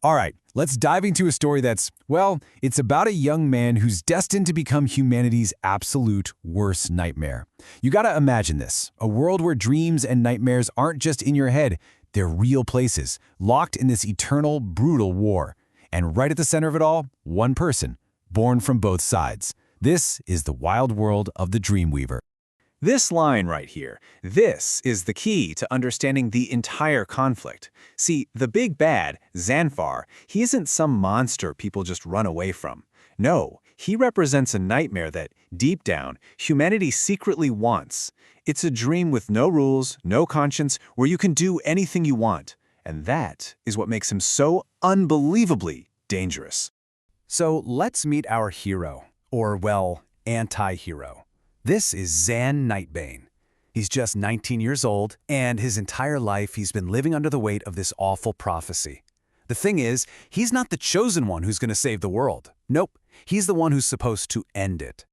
All right, let's dive into a story that's, well, it's about a young man who's destined to become humanity's absolute worst nightmare. You gotta imagine this, a world where dreams and nightmares aren't just in your head, they're real places, locked in this eternal, brutal war. And right at the center of it all, one person, born from both sides. This is the wild world of the Dreamweaver. This line right here, this is the key to understanding the entire conflict. See, the big bad, Xanfar, he isn't some monster people just run away from. No, he represents a nightmare that, deep down, humanity secretly wants. It's a dream with no rules, no conscience, where you can do anything you want. And that is what makes him so unbelievably dangerous. So let's meet our hero, or well, anti-hero. This is Xan Nightbane. He's just 19 years old, and his entire life he's been living under the weight of this awful prophecy. The thing is, he's not the chosen one who's going to save the world. Nope, he's the one who's supposed to end it.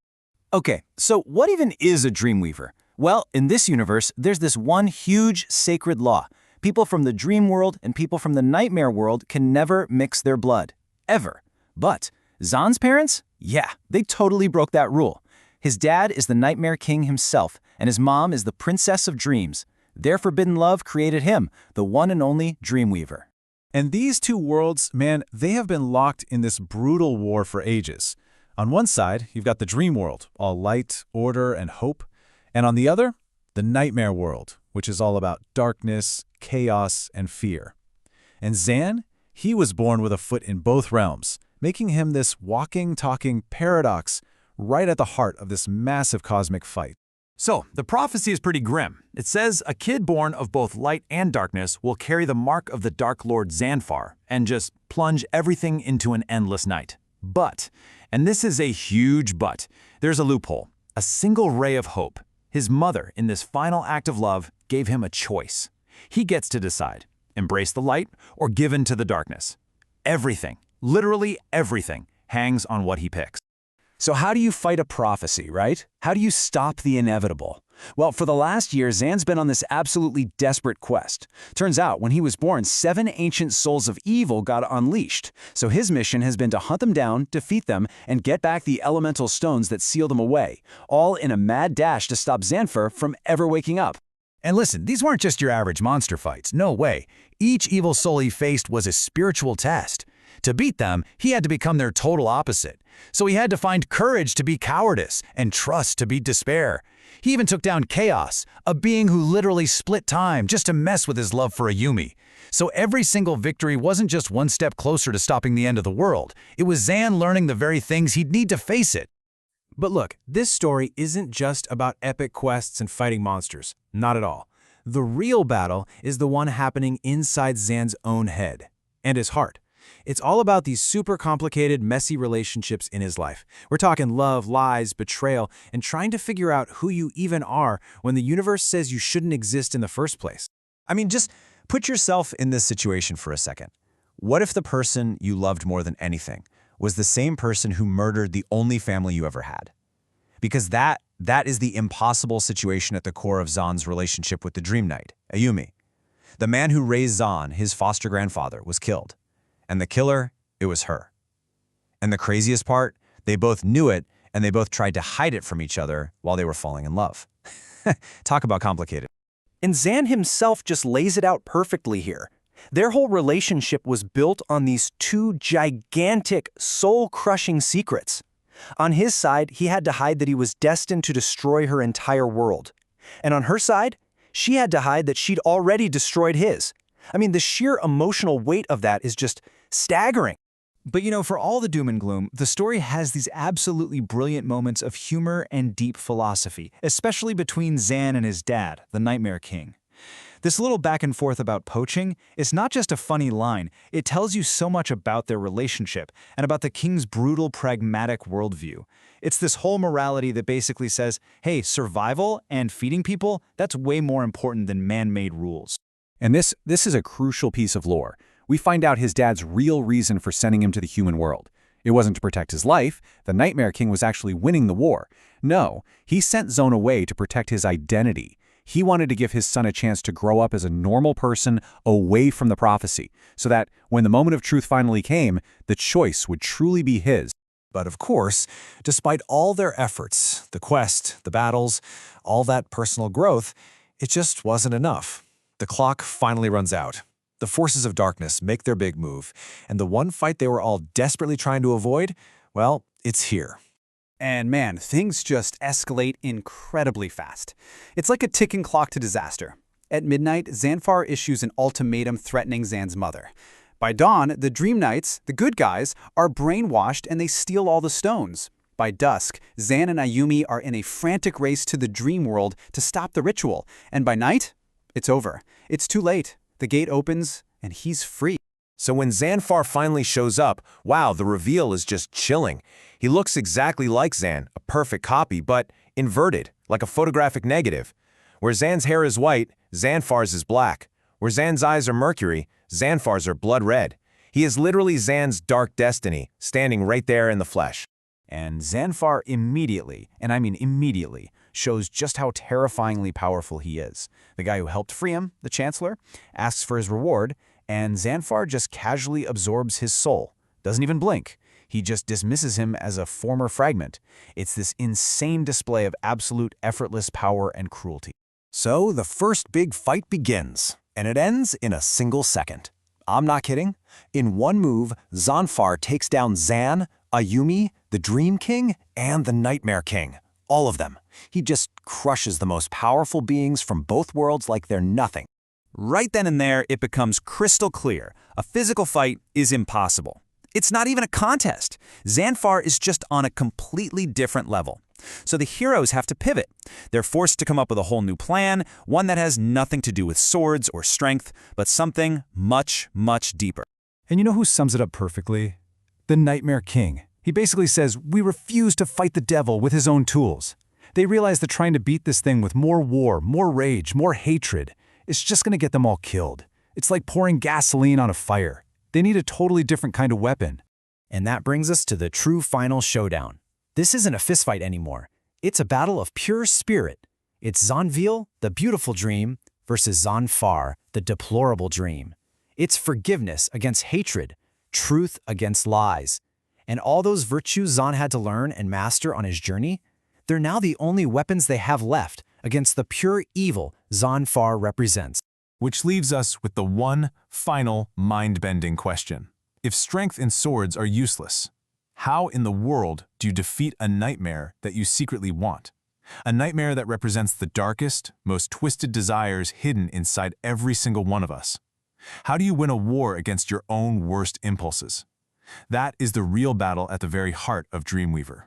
Okay, so what even is a Dreamweaver? Well, in this universe, there's this one huge sacred law. People from the dream world and people from the nightmare world can never mix their blood. Ever. But Xan's parents? Yeah, they totally broke that rule. His dad is the Nightmare King himself, and his mom is the Princess of Dreams. Their forbidden love created him, the one and only Dreamweaver. And these two worlds, man, they have been locked in this brutal war for ages. On one side, you've got the dream world, all light, order, and hope. And on the other, the nightmare world, which is all about darkness, chaos, and fear. And Xan, he was born with a foot in both realms, making him this walking, talking paradox right at the heart of this massive cosmic fight. So, the prophecy is pretty grim. It says a kid born of both light and darkness will carry the mark of the Dark Lord Xanfar and just plunge everything into an endless night. But, and this is a huge but, there's a loophole, a single ray of hope. His mother, in this final act of love, gave him a choice. He gets to decide, embrace the light or give in to the darkness. Everything, literally everything, hangs on what he picks. So how do you fight a prophecy, right? How do you stop the inevitable? Well, for the last year, Xan's been on this absolutely desperate quest. Turns out, when he was born, 7 ancient souls of evil got unleashed. So his mission has been to hunt them down, defeat them, and get back the elemental stones that seal them away, all in a mad dash to stop Xanfar from ever waking up. And listen, these weren't just your average monster fights, no way. Each evil soul he faced was a spiritual test. To beat them, he had to become their total opposite. So he had to find courage to be cowardice and trust to beat despair. He even took down Chaos, a being who literally split time just to mess with his love for Ayumi. So every single victory wasn't just one step closer to stopping the end of the world. It was Xan learning the very things he'd need to face it. But look, this story isn't just about epic quests and fighting monsters. Not at all. The real battle is the one happening inside Xan's own head and his heart. It's all about these super complicated, messy relationships in his life. We're talking love, lies, betrayal, and trying to figure out who you even are when the universe says you shouldn't exist in the first place. I mean, just put yourself in this situation for a second. What if the person you loved more than anything was the same person who murdered the only family you ever had? Because that is the impossible situation at the core of Xan's relationship with the Dream Knight, Ayumi. The man who raised Xan, his foster grandfather, was killed. And the killer, it was her. And the craziest part, they both knew it, and they both tried to hide it from each other while they were falling in love. Talk about complicated. And Xan himself just lays it out perfectly here. Their whole relationship was built on these two gigantic, soul-crushing secrets. On his side, he had to hide that he was destined to destroy her entire world. And on her side, she had to hide that she'd already destroyed his. I mean, the sheer emotional weight of that is just staggering. But you know, for all the doom and gloom, the story has these absolutely brilliant moments of humor and deep philosophy, especially between Xan and his dad, the Nightmare King. This little back and forth about poaching is not just a funny line, it tells you so much about their relationship and about the king's brutal, pragmatic worldview. It's this whole morality that basically says, hey, survival and feeding people, that's way more important than man-made rules. And this is a crucial piece of lore. We find out his dad's real reason for sending him to the human world. It wasn't to protect his life. The Nightmare King was actually winning the war. No, he sent Xan away to protect his identity. He wanted to give his son a chance to grow up as a normal person away from the prophecy, so that when the moment of truth finally came, the choice would truly be his. But of course, despite all their efforts, the quest, the battles, all that personal growth, it just wasn't enough. The clock finally runs out. The forces of darkness make their big move, and the one fight they were all desperately trying to avoid, well, it's here. And man, things just escalate incredibly fast. It's like a ticking clock to disaster. At midnight, Xanfar issues an ultimatum threatening Zan's mother. By dawn, the Dream Knights, the good guys, are brainwashed and they steal all the stones. By dusk, Zan and Ayumi are in a frantic race to the dream world to stop the ritual. And by night, it's over. It's too late. The gate opens and he's free. So when Xanfar finally shows up, wow, the reveal is just chilling. He looks exactly like Zan, a perfect copy, but inverted, like a photographic negative. Where Zan's hair is white, Xanfar's is black. Where Zan's eyes are mercury, Xanfar's are blood red. He is literally Zan's dark destiny, standing right there in the flesh. And Xanfar immediately, and I mean immediately, shows just how terrifyingly powerful he is. The guy who helped free him, the Chancellor, asks for his reward, and Xanfar just casually absorbs his soul. Doesn't even blink. He just dismisses him as a former fragment. It's this insane display of absolute effortless power and cruelty. So the first big fight begins, and it ends in a single second. I'm not kidding. In one move, Xanfar takes down Zan, Ayumi, the Dream King, and the Nightmare King. All of them. He just crushes the most powerful beings from both worlds like they're nothing. Right then and there, it becomes crystal clear. A physical fight is impossible. It's not even a contest. Xanfar is just on a completely different level. So the heroes have to pivot. They're forced to come up with a whole new plan, one that has nothing to do with swords or strength, but something much, much deeper. And you know who sums it up perfectly? The Nightmare King. He basically says, we refuse to fight the devil with his own tools. They realize that trying to beat this thing with more war, more rage, more hatred, it's just going to get them all killed. It's like pouring gasoline on a fire. They need a totally different kind of weapon. And that brings us to the true final showdown. This isn't a fistfight anymore. It's a battle of pure spirit. It's Zanvil, the beautiful dream, versus Xanfar, the deplorable dream. It's forgiveness against hatred, truth against lies. And all those virtues Zan had to learn and master on his journey, they're now the only weapons they have left against the pure evil Xanfar represents. Which leaves us with the one final mind-bending question. If strength and swords are useless, how in the world do you defeat a nightmare that you secretly want? A nightmare that represents the darkest, most twisted desires hidden inside every single one of us. How do you win a war against your own worst impulses? That is the real battle at the very heart of Dreamweaver.